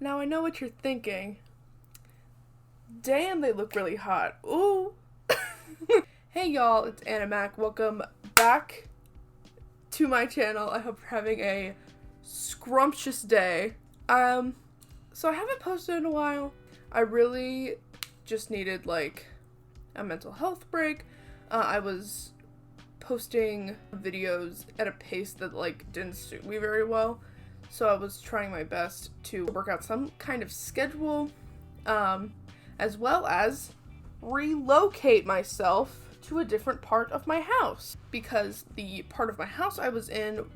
Now I know what you're thinking. Damn, they look really hot. Ooh. Hey y'all, it's Animac. Welcome back to my channel. I hope you're having a scrumptious day. So I haven't posted in a while. I really just needed like a mental health break. I was posting videos at a pace that like didn't suit me very well. So I was trying my best to work out some kind of schedule, as well as relocate myself to a different part of my house. Because the part of my house I was in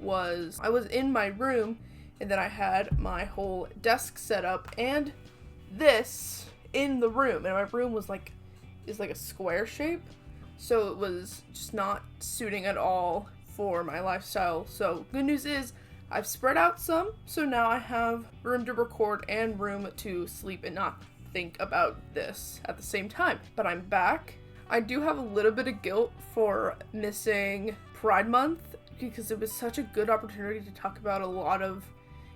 my room, and then I had my whole desk set up and this in the room. And my room is like a square shape. So it was just not suiting at all for my lifestyle. So good news is I've spread out some, so now I have room to record and room to sleep and not think about this at the same time. But I'm back. I do have a little bit of guilt for missing Pride Month because it was such a good opportunity to talk about a lot of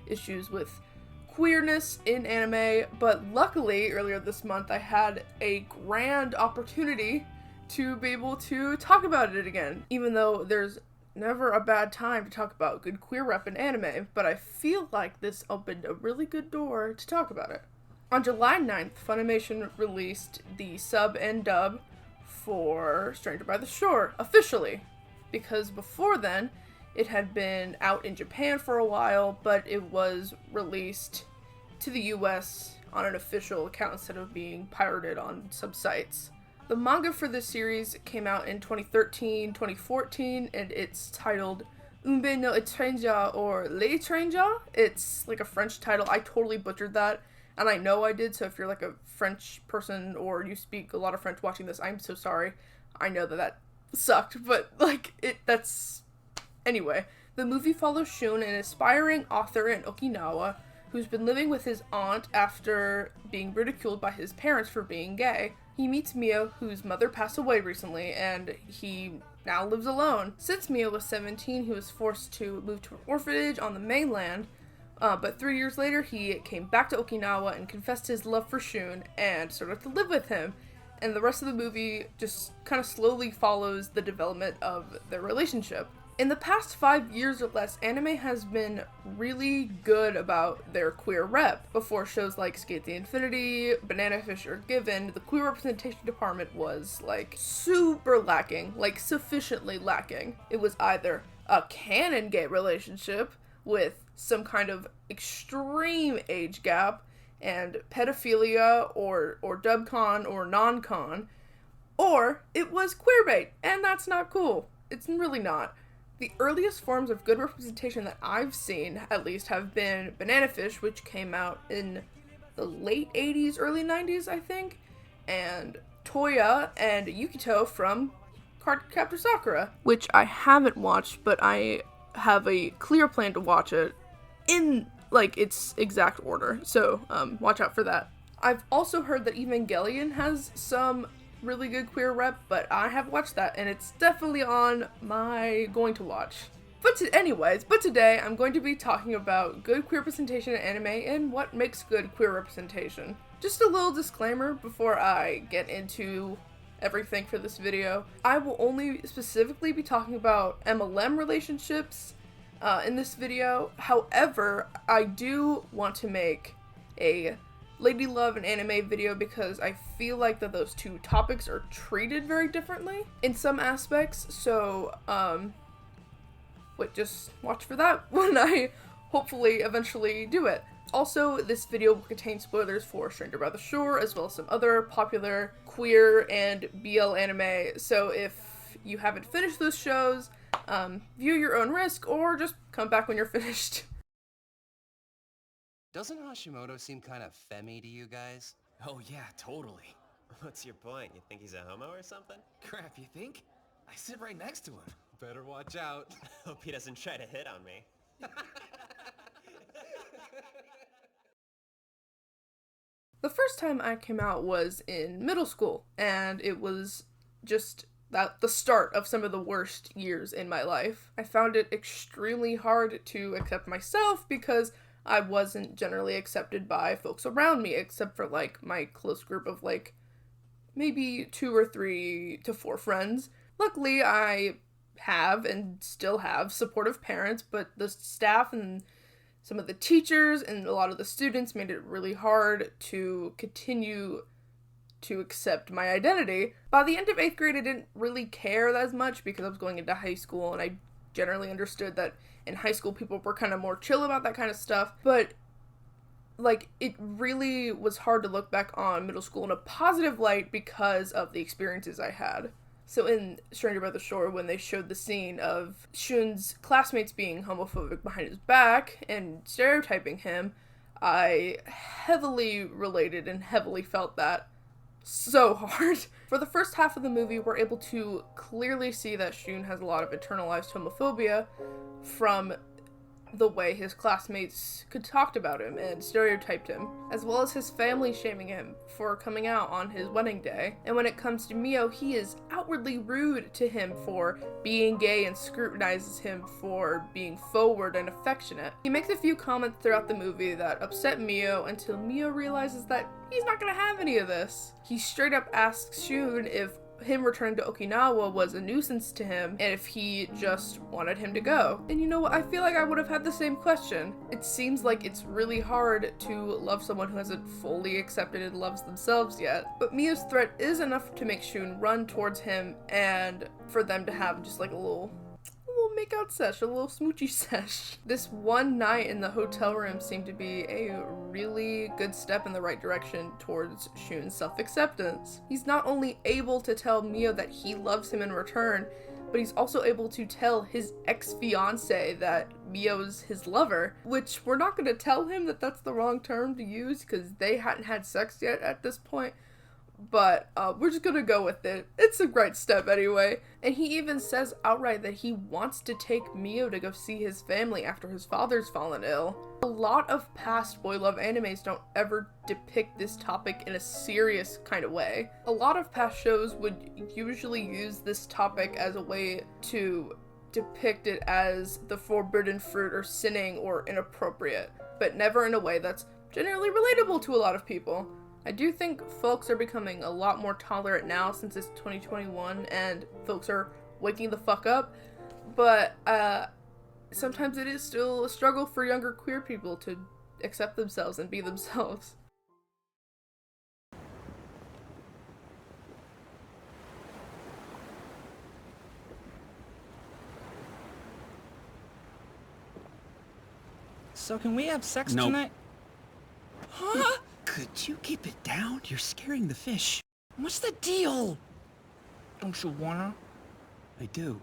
issues with queerness in anime, but luckily earlier this month I had a grand opportunity to be able to talk about it again, even though there's never a bad time to talk about good queer rep in anime, but I feel like this opened a really good door to talk about it. On July 9th, Funimation released the sub and dub for Stranger by the Shore, officially, because before then, it had been out in Japan for a while, but it was released to the US on an official account instead of being pirated on some sites. The manga for this series came out in 2013-2014, and it's titled Unbe no Étranger or L'Étranger. It's like a French title. I totally butchered that, and I know I did, so if you're like a French person or you speak a lot of French watching this, I'm so sorry. I know that sucked, but Anyway, the movie follows Shun, an aspiring author in Okinawa, who's been living with his aunt after being ridiculed by his parents for being gay. He meets Mio, whose mother passed away recently, and he now lives alone. Since Mio was 17, he was forced to move to an orphanage on the mainland, but 3 years later, he came back to Okinawa and confessed his love for Shun and started to live with him. And the rest of the movie just kind of slowly follows the development of their relationship. In the past 5 years or less, anime has been really good about their queer rep. Before shows like Skate the Infinity, Banana Fish or Given, the queer representation department was like super lacking, like sufficiently lacking. It was either a canon gay relationship with some kind of extreme age gap and pedophilia or dubcon or non-con, or it was queerbait, and that's not cool. It's really not. The earliest forms of good representation that I've seen, at least, have been Banana Fish, which came out in the late 80s, early 90s, I think, and Toya and Yukito from Cardcaptor Sakura, which I haven't watched, but I have a clear plan to watch it in, like, its exact order, so watch out for that. I've also heard that Evangelion has some really good queer rep, but I haven't watched that, and it's definitely on my going to watch. But today I'm going to be talking about good queer representation in anime and what makes good queer representation. Just a little disclaimer before I get into everything for this video. I will only specifically be talking about MLM relationships in this video. However, I do want to make a lady love and anime video because I feel like that those two topics are treated very differently in some aspects, so just watch for that when I hopefully eventually do it. Also, this video will contain spoilers for Stranger by the Shore as well as some other popular queer and BL anime, so if you haven't finished those shows, view your own risk or just come back when you're finished. Doesn't Hashimoto seem kind of femmy to you guys? Oh yeah, totally. What's your point? You think he's a homo or something? Crap, you think? I sit right next to him. Better watch out. Hope he doesn't try to hit on me. The first time I came out was in middle school, and it was just the start of some of the worst years in my life. I found it extremely hard to accept myself because I wasn't generally accepted by folks around me, except for, like, my close group of, like, maybe 2 or 3 to 4 friends. Luckily, I have and still have supportive parents, but the staff and some of the teachers and a lot of the students made it really hard to continue to accept my identity. By the end of 8th grade, I didn't really care as much because I was going into high school, and I generally understood that in high school people were kind of more chill about that kind of stuff. But, like, it really was hard to look back on middle school in a positive light because of the experiences I had. So in Stranger by the Shore, when they showed the scene of Shun's classmates being homophobic behind his back and stereotyping him, I heavily related and heavily felt that so hard. For the first half of the movie, we're able to clearly see that Shun has a lot of internalized homophobia from the way his classmates could talked about him and stereotyped him, as well as his family shaming him for coming out on his wedding day. And when it comes to Mio, he is outwardly rude to him for being gay and scrutinizes him for being forward and affectionate. He makes a few comments throughout the movie that upset Mio until Mio realizes that he's not gonna have any of this. He straight up asks Shun if him returning to Okinawa was a nuisance to him and if he just wanted him to go. And you know what? I feel like I would have had the same question. It seems like it's really hard to love someone who hasn't fully accepted and loves themselves yet. But Mio's threat is enough to make Shun run towards him and for them to have just like a little makeout sesh, a little smoochy sesh. This one night in the hotel room seemed to be a really good step in the right direction towards Shun's self-acceptance. He's not only able to tell Mio that he loves him in return, but he's also able to tell his ex-fiance that Mio's his lover, which we're not going to tell him that that's the wrong term to use because they hadn't had sex yet at this point. But we're just gonna go with it. It's a great step anyway. And he even says outright that he wants to take Mio to go see his family after his father's fallen ill. A lot of past boy love animes don't ever depict this topic in a serious kind of way. A lot of past shows would usually use this topic as a way to depict it as the forbidden fruit or sinning or inappropriate, but never in a way that's generally relatable to a lot of people. I do think folks are becoming a lot more tolerant now since it's 2021 and folks are waking the fuck up, but sometimes it is still a struggle for younger queer people to accept themselves and be themselves. So can we have sex Nope. tonight? Huh? Could you keep it down? You're scaring the fish. What's the deal? Don't you wanna? I do.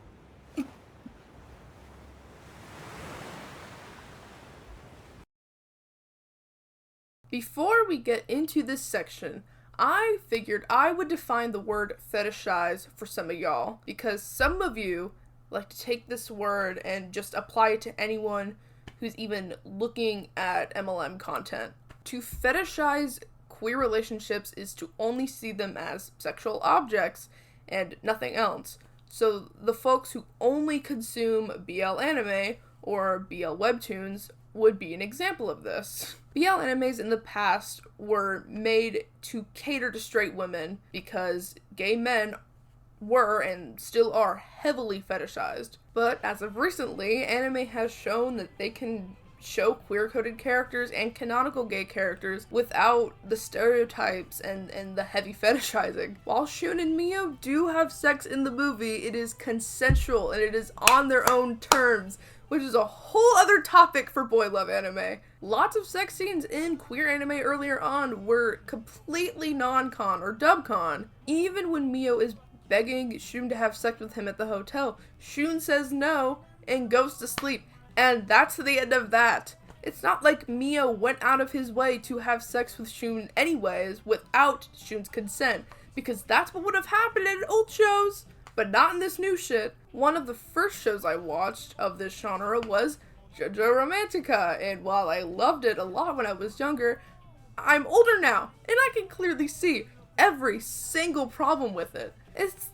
Before we get into this section, I figured I would define the word fetishize for some of y'all, because some of you like to take this word and just apply it to anyone who's even looking at MLM content. To fetishize queer relationships is to only see them as sexual objects and nothing else. So the folks who only consume BL anime or BL webtoons would be an example of this. BL animes in the past were made to cater to straight women because gay men were and still are heavily fetishized. But as of recently, anime has shown that they can show queer-coded characters and canonical gay characters without the stereotypes and the heavy fetishizing. While Shun and Mio do have sex in the movie, it is consensual and it is on their own terms, which is a whole other topic for boy love anime. Lots of sex scenes in queer anime earlier on were completely non-con or dub-con. Even when Mio is begging Shun to have sex with him at the hotel, Shun says no and goes to sleep. And that's the end of that. It's not like Mio went out of his way to have sex with Shun anyways without Shun's consent, because that's what would have happened in old shows, but not in this new shit. One of the first shows I watched of this genre was JoJo Romantica, and while I loved it a lot when I was younger, I'm older now, and I can clearly see every single problem with it.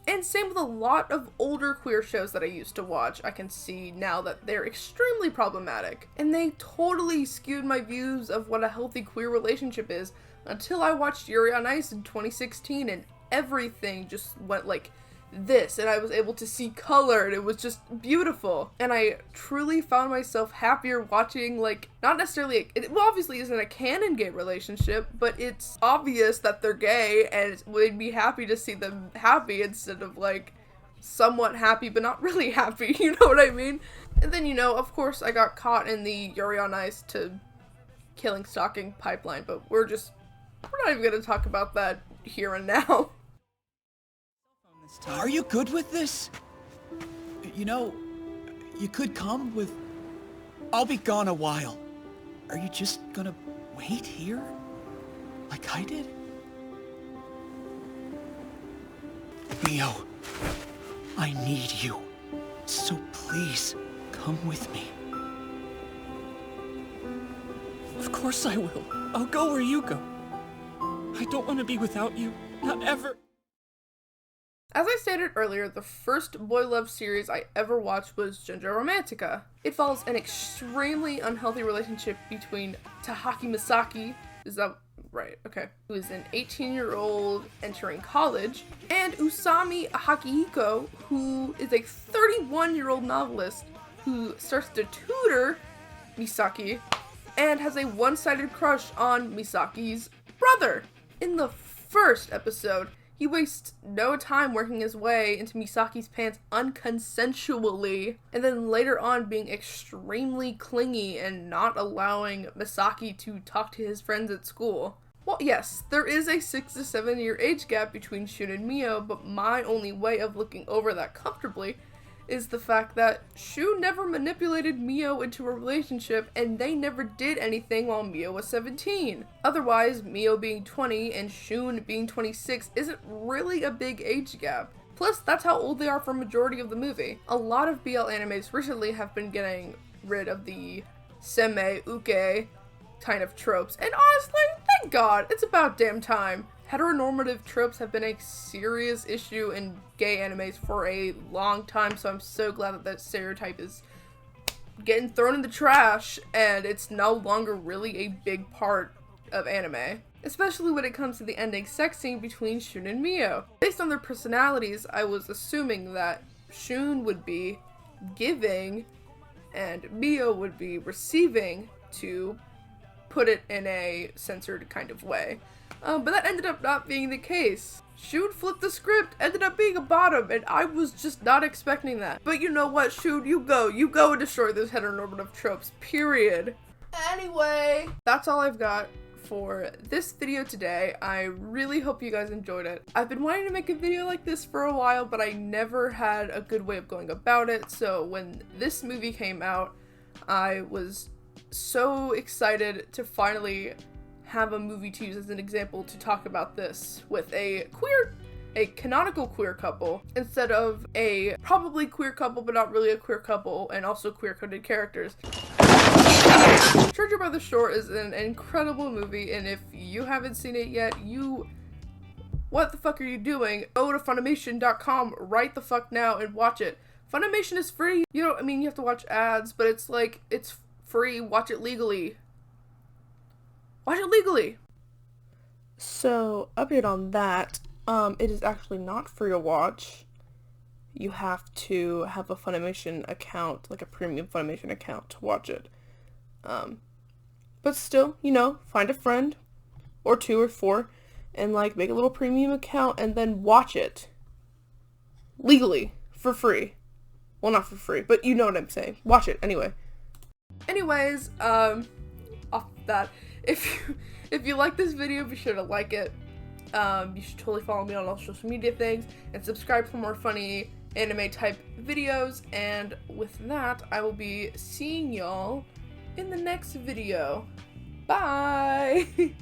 And same with a lot of older queer shows that I used to watch. I can see now that they're extremely problematic. And they totally skewed my views of what a healthy queer relationship is until I watched Yuri on Ice in 2016 and everything just went like this, and I was able to see color, and it was just beautiful. And I truly found myself happier watching, like, not necessarily, it obviously isn't a canon gay relationship, but it's obvious that they're gay, and it would be happy to see them happy instead of, like, somewhat happy, but not really happy, you know what I mean? And then, you know, of course, I got caught in the Yuri on Ice to killing stalking pipeline, but we're not even gonna talk about that here and now. Are you good with this? You know, you could come with... I'll be gone a while. Are you just gonna wait here? Like I did? Mio, I need you. So please, come with me. Of course I will. I'll go where you go. I don't want to be without you. Not ever. As I stated earlier, the first boy love series I ever watched was Ginger Romantica. It follows an extremely unhealthy relationship between Tahaki Misaki, is that right? Okay. Who is an 18-year-old entering college, and Usami Hakihiko, who is a 31-year-old novelist who starts to tutor Misaki and has a one-sided crush on Misaki's brother. In the first episode, he wastes no time working his way into Misaki's pants unconsensually, and then later on being extremely clingy and not allowing Misaki to talk to his friends at school. Well, yes, there is a 6 to 7 year age gap between Shun and Mio, but my only way of looking over that comfortably is the fact that Shun never manipulated Mio into a relationship, and they never did anything while Mio was 17. Otherwise, Mio being 20 and Shun being 26 isn't really a big age gap. Plus, that's how old they are for majority of the movie. A lot of BL animes recently have been getting rid of the seme uke kind of tropes, and honestly, thank God, it's about damn time. Heteronormative tropes have been a serious issue in gay animes for a long time, so I'm so glad that that stereotype is getting thrown in the trash and it's no longer really a big part of anime. Especially when it comes to the ending sex scene between Shun and Mio. Based on their personalities, I was assuming that Shun would be giving and Mio would be receiving, to put it in a censored kind of way. But that ended up not being the case. Shun flipped the script, ended up being a bottom, and I was just not expecting that. But you know what, Shun, you go and destroy those heteronormative tropes, period. Anyway, that's all I've got for this video today. I really hope you guys enjoyed it. I've been wanting to make a video like this for a while, but I never had a good way of going about it, so when this movie came out, I was so excited to finally have a movie to use as an example to talk about this with a canonical queer couple instead of a probably queer couple but not really a queer couple and also queer-coded characters. Treasure by the Shore is an incredible movie, and if you haven't seen it yet, what the fuck are you doing? Go to Funimation.com right the fuck now and watch it. Funimation is free. You know, I mean, you have to watch ads, but it's like, it's free. Watch it legally. Watch it legally! So, update on that, it is actually not free to watch. You have to have a Funimation account, like a premium Funimation account to watch it. But still, you know, find a friend, or 2 or 4, and like make a little premium account and then watch it. Legally. For free. Well, not for free, but you know what I'm saying. Watch it, anyway. Anyways, off that, if you like this video, be sure to like it. You should totally follow me on all social media things and subscribe for more funny anime type videos. And with that, I will be seeing y'all in the next video. Bye!